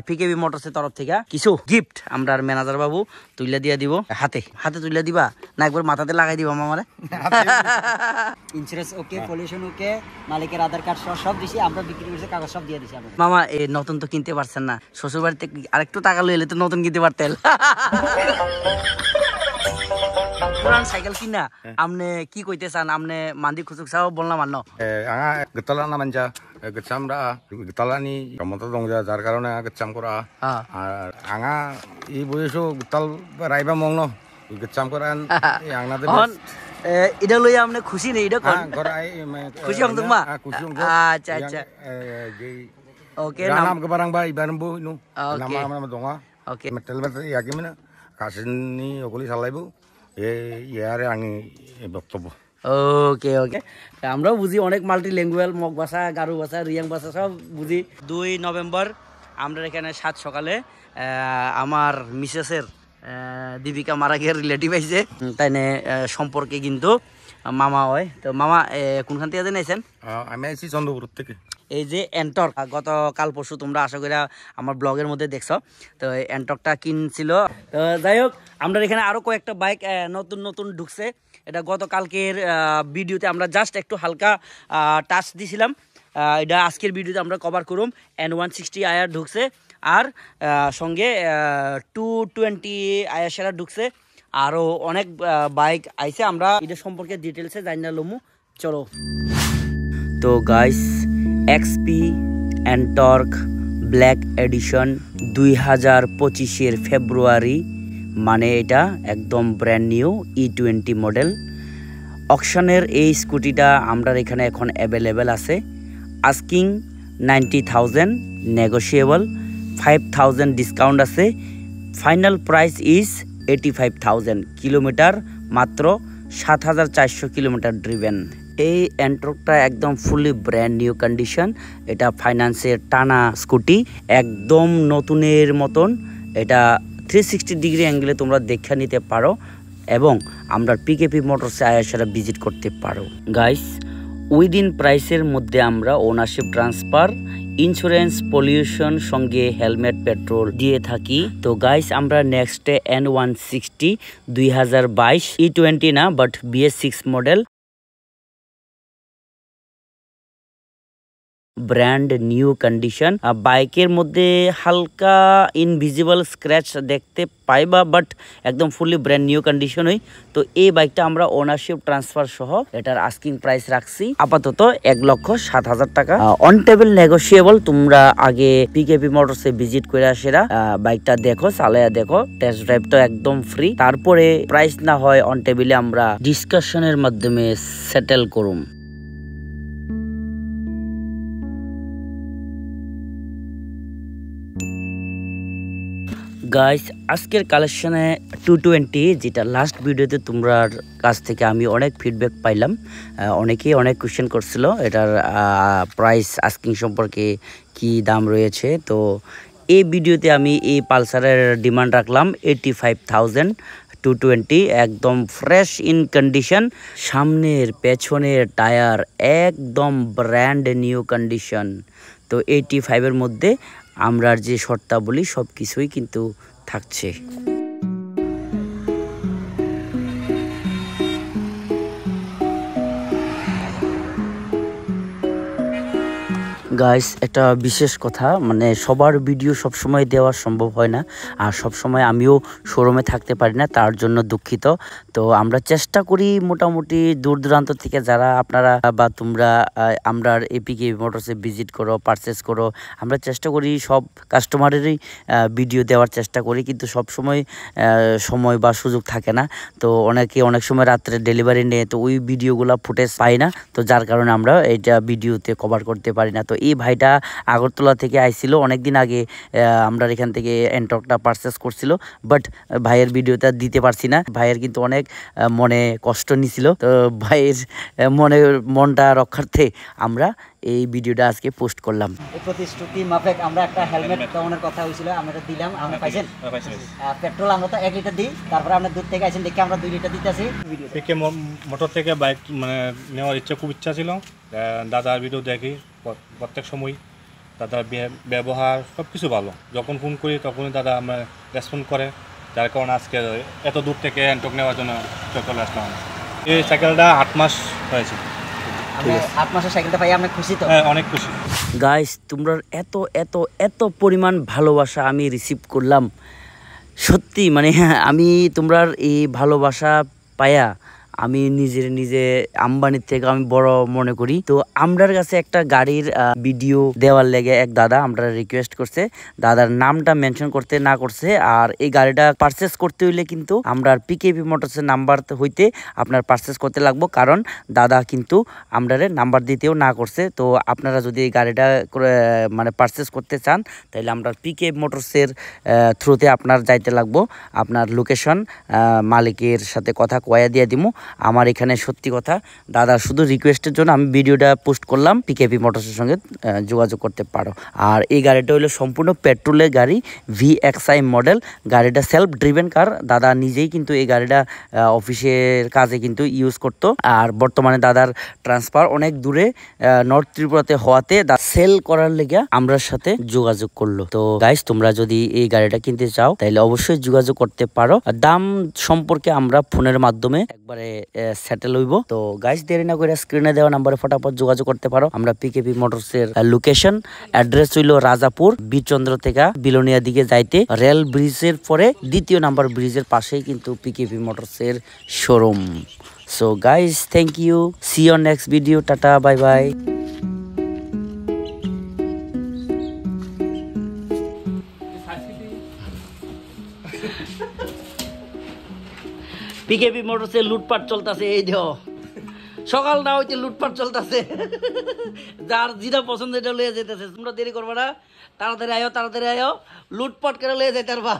PKb মোটরসের তরফ থেকে কিছু গিফট আমরা ম্যানেজার বাবু তুইলা দিয়া দিব হাতে হাতে তুইলা দিবা না একবার মাথাতে লাগাই দিবা মামারে ইন্স্যুরেন্স ওকে পলিউশন ওকে মালিকের আধার কার্ড সব দিছি আমরা বিক্রি করছি কাগজ সব দিয়ে দিছি মামা এই নতুন তো কিনতে পারছেন না শ্বশুর বাড়িতে আরেকটু টাকা লইলে তো নতুন কিনতে পারতেন পুরান সাইকেল কিনা আমনে কি কইতে চান আমনে মান্দি খুচুক চাও বললাম আনো আঙা গতলা না মানজা গচ্ছামরা গতলানি ক্ষমতা দং যার কারণে গচ্ছাম করা আর আঙা এই বয়সও গতাল রাইবা মংন গচ্ছাম করান আংনাতে এটা লইয়া আমনে খুশি নেই এটা কোন গরাই খুশি হং তুমা খুশি হং আচ্ছা আচ্ছা ওকে নাম ke barang ba ibaran bu nu nama nama donga oke metal metal ya gimana kasini okuli salai bu ইয়ারে আমি বক্তব্য ওকে ওকে আমরাও বুঝি অনেক মাল্টি ল্যাঙ্গুয়েজ মগ ভাষা গারু ভাষা রিয়াং ভাষা সব বুঝি 2 নভেম্বর আমরা এখানে 7 সকালে আমার মিসেসের দীপিকা মারা গিয়ে রিলেটিভ আইছে তাইনে সম্পর্কে কিন্তু মামা হয় তো মামা কোনখান থেকে জানাইছেন আমি আইছি চন্দ্রপুর থেকে এই যে এন্টর্ক গত কাল পরশু তোমরা আশা করি আমার ব্লগের মধ্যে দেখছো তো এন্টর্কটা কিনছিল তো যাই হোক আমরা এখানে আরো কয়েকটা বাইক নতুন নতুন ঢুকছে এটা গতকালকের ভিডিওতে আমরা জাস্ট একটু হালকা টাচ দিছিলাম এটা আজকের ভিডিওতে আমরা কভার করুম N160 আয়ার ঢুকছে আর সঙ্গে 220 আয়ার সেরা ঢুকছে আরো অনেক বাইক আইছে আমরা এটা সম্পর্কে ডিটেলসে জানি না লমু চলো তো guys XP Ntorq black addition 2025 এর ফেব্রুয়ারি মানে এটা একদম ব্র্যান্ড নিউ E20 মডেল অকশনের এই স্কুটিটা আমরা এখানে এখন অ্যাভেলেবেল আছে আস্কিং 90,000 নেগোশিয়েবল 5,000 ডিসকাউন্ট আছে ফাইনাল প্রাইস ইজ 85,000 কিলোমিটার মাত্র 7,400 কিলোমিটার ড্রিভেন এই এন্টর্কটা একদম ফুলি ব্র্যান্ড নিউ কন্ডিশন এটা ফাইন্যান্সের টানা স্কুটি একদম নতুনের মতন এটা 360 ডিগ্রি অ্যাঙ্গেলে তোমরা দেখে নিতে পারো এবং আমরা পিকেপি মোটরসে আয়াসারা ভিজিট করতে পারো গাইস উইদিন প্রাইসের মধ্যে আমরা ওনারশিপ ট্রান্সফার ইন্স্যুরেন্স পলিউশন সঙ্গে হেলমেট পেট্রোল দিয়ে থাকি তো গাইস আমরা নেক্সটে N160 2022 E20 না but BS6 model brand new condition বাইকের মধ্যে হালকা ইনভিজিবল স্ক্র্যাচ দেখতে পাইবা বাট একদম ফুলি ব্র্যান্ড নিউ কন্ডিশন হই তো এই বাইকটা আমরা ওনারশিপ ট্রান্সফার সহ এটার আস্কিং প্রাইস রাখছি আপাতত 1,07,000 টাকা অন টেবিল নেগোশিয়েবল তোমরা আগে পিকেপি মোটরসে ভিজিট করে আসেরা বাইকটা দেখো চালায়া দেখো টেস্ট ড্রাইভ তো একদম ফ্রি তারপরে প্রাইস না হয় অন টেবিলে আমরা ডিসকাশনের মাধ্যমে সেটেল করুম গাইস আজকের কালেকশনে 220 যেটা লাস্ট ভিডিওতে তোমরার কাছ থেকে আমি অনেক ফিডব্যাক পাইলাম অনেকেই অনেক কোশ্চেন করছিল এটার প্রাইস আস্কিং সম্পর্কে কি দাম রয়েছে তো এই ভিডিওতে আমি এই পালসারের ডিমান্ড রাখলাম 85,000 220 একদম ফ্রেশ ইন কন্ডিশন সামনের পেছনের টায়ার একদম ব্র্যান্ড নিউ কন্ডিশন তো 85 এর মধ্যে আমরা যে শর্তাবলী সব কিছুই কিন্তু থাকছে গাইস একটা বিশেষ কথা মানে সবার ভিডিও সব সময় দেওয়া সম্ভব হয় না আর সব সময় আমিও শোরুমে থাকতে পারি না তার জন্য দুঃখিত তো আমরা চেষ্টা করি মোটামুটি দূর দূরান্ত থেকে যারা আপনারা বা তোমরা আমরা এপিকে মোটরসে ভিজিট করো পারচেস করো আমরা চেষ্টা করি সব কাস্টমারেরই ভিডিও দেওয়ার চেষ্টা করি কিন্তু সব সময় সময় বা সুযোগ থাকে না তো অনেকে অনেক সময় রাত্রে ডেলিভারি নেয় তো ওই ভিডিওগুলো ফুটেজ পাই না তো যার কারণে আমরা এটা ভিডিওতে কভার করতে পারি না তো এই ভাইটা আগরতলা থেকে আইছিল অনেকদিন আগে আমরা এখান থেকে এন্টর্কটা পারচেস করছিল বাট ভাইয়ের ভিডিওটা দিতে পারছি না ভাইয়ের কিন্তু অনেক মনে কষ্ট নিছিল তো ভাইয়ের মনটা রক্ষার্থে আমরা এই ভিডিওটা আজকে পোস্ট করলাম এই প্রতিশ্রুতি মাফিক আমরা একটা হেলমেট দেওয়ার কথা হইছিল আমরা দিলাম আমরা পাইছেন পেট্রোল আমরা তো 1 লিটার দিই তারপর আমরা দূর থেকে আইছেন দেখে আমরা 2 লিটার দিতেছি পিকে মোটর থেকে বাইক মানে নেওয়ার খুব ইচ্ছা ছিল দাদার ভিডিও দেখি প্রত্যেক সময় দাদার ব্যবহার সব কিছু ভালো। যখন ফোন করি তখনই দাদা আমরা রেসপন্ড করে, যার কারণে আজকে এত দূর থেকে অ্যান্টক নেওয়ার জন্য চলে আসলাম। এই সাইকেলটা 8 মাস হয়েছে। আপনি 8 মাসের সাইকেলটা পাই আপনি খুশি তো? হ্যাঁ, অনেক খুশি। গাইস তোমরা এত এত এত পরিমাণ ভালোবাসা আমি রিসিভ করলাম, সত্যি মানে আমি তোমরার এই ভালোবাসা পায়া আমি নিজে আম্বানির থেকে আমি বড় মনে করি। তো আমরার কাছে একটা গাড়ির ভিডিও দেওয়ার লেগে এক দাদা আমরা রিকোয়েস্ট করছে, দাদার নামটা মেনশন করতে না করছে। আর এই গাড়িটা পারচেস করতে হইলে কিন্তু আমরা পিকেপি মোটরসের নাম্বার হইতে আপনার পারচেস করতে লাগবো, কারণ দাদা কিন্তু আমরারে নাম্বার দিতেও না করছে। তো আপনারা যদি এই গাড়িটা মানে পারচেস করতে চান তাহলে আমরা পিকেপি মোটরসের থ্রুতে আপনার যাইতে লাগবো। আপনার লোকেশন মালিকের সাথে কথা কয়া দিয়ে দিমু। আমার এখানে সত্যি কথা দাদা শুধু রিকোয়েস্টের জন্য আমি ভিডিওটা পোস্ট করলাম, পিকেপি মোটরসের সঙ্গে যোগাযোগ করতে পারো। আর এই গাড়িটা হলো সম্পূর্ণ পেট্রোলের গাড়ি, VXI মডেল। গাড়িটা সেলফ ড্রিভেন কার, দাদা নিজেই কিন্তু এই গাড়িটা অফিসের কাজে কিন্তু ইউজ করতো। আর বর্তমানে দাদার ট্রান্সফার অনেক দূরে নর্থ ত্রিপুরাতে হওয়াতে সেল করার লেগে আমরার সাথে যোগাযোগ করলো। তো গাইস তোমরা যদি এই গাড়িটা কিনতে চাও তাহলে অবশ্যই যোগাযোগ করতে পারো। দাম সম্পর্কে আমরা ফোনের মাধ্যমে একবারে সেটেল হইব। তো গাইস দেরি না করে স্ক্রিনে দেওয়া নাম্বারে ফটাফট যোগাযোগ করতে পারো। আমরা পিকেপি মোটরস এর লোকেশন অ্যাড্রেস হইল রাজাপুর, বীরচন্দ্র থেকে বিলোনিয়া দিকে যাইতে রেল ব্রিজের পরে 2 নাম্বার ব্রিজের পাশেই কিন্তু পিকেপি মোটরস এর showroom. So guys thank you, see you next video, tata bye bye. PKP মোটরসে লুটপাট চলতেছে, এই দেহ সকাল না হইতে লুটপাট চলতেছে। যার যেটা পছন্দ এটা লয়ে যেতেছে। তোমরা দেরি করবে না, তাড়াতাড়ি আয়ো লুটপাট করে লয়ে যাইতে পারবা।